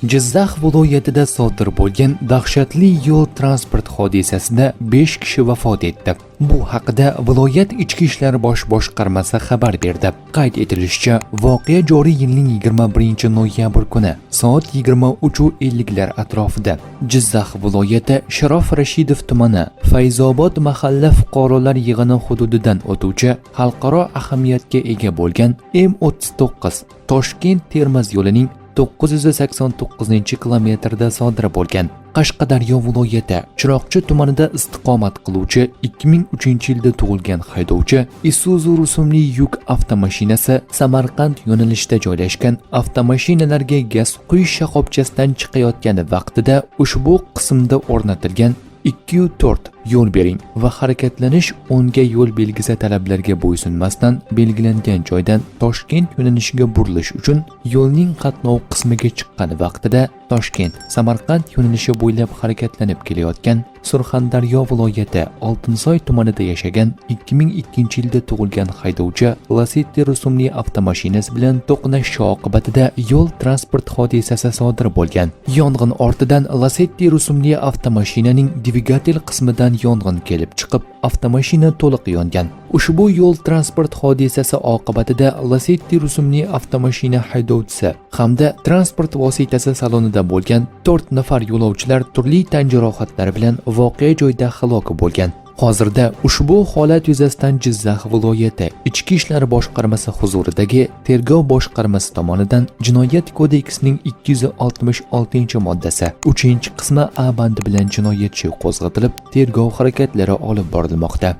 Jizzax viloyatida sodir bo'lgan dahshatli yo'l transport hodisasida 5 kishi vafot etdi. Bu haqida viloyat Ichki ishlar bosh boshqarmasi xabar berdi. Qayd etilishicha, voqea joriy yilning 21-noyabr kuni soat 23:50lar atrofida Jizzax viloyati Sharof Rashidov tumani Fayzobod mahalla fuqarolar yig'ini hududidan o'tuvchi xalqaro ahamiyatga ega bo'lgan M39 Toshkent-Termiz yo'lining 989-kilometrda sodir bo'lgan. Qashqadaryo viloyati Chiroqchi tumanida istiqomat qiluvchi 2003-yilda tug'ilgan haydovchi Isuzu rusumli yuk avtomashinasi Samarqand yo'nalishida joylashgan avtomashinalarga gaz quyish shoxobchasidan chiqayotgan vaqtida ushbu qismda o'rnatilgan 2-4 yo'l bering va harakatlanish o'ngga yo'l belgisi talablariga bo'ysunmasdan belgilangan joydan Toshkent yo'nalishiga burilish uchun yo'lning qatnov qismiga chiqqan vaqtida Toshkent Samarqand yo'nalishi bo'ylab harakatlanib kelayotgan Surxondaryo viloyati Oltinsoy tumanida yashagan 2002-yilda tug'ilgan haydovchi Lacetti rusumli avtomashinasi bilan to'qnashish oqibatida yo'l transport hodisasi sodir bo'lgan. Yong'in ortidan Lacetti rusumli avtomashinaning dvigatel qismidan yong'in kelib chiqib, avtomashina to'liq yongan. Ushbu yo'l transport hodisasi oqibatida Lacetti rusumli avtomashina haydovchisi hamda transport vositasi salonida bo'lgan 4 nafar yo'lovchilar turli tan jarohatlari bilan voqea joyida halok bo'lgan. Hozirda ushbu holat yuzasidan Jizzax viloyati Ichki ishlar boshqarmasi huzuridagi tergov boshqarmasi tomonidan Jinoyat kodeksining 266-moddasi 3-qismi A bandi bilan jinoyat ishi qo'zg'atilib, tergov harakatlari olib borilmoqda.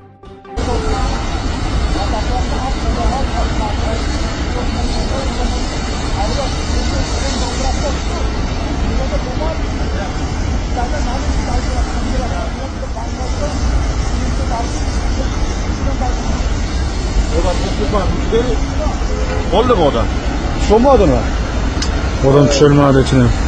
Oldu mu adam? Şu mu adına? Odam tushirmadi ichini.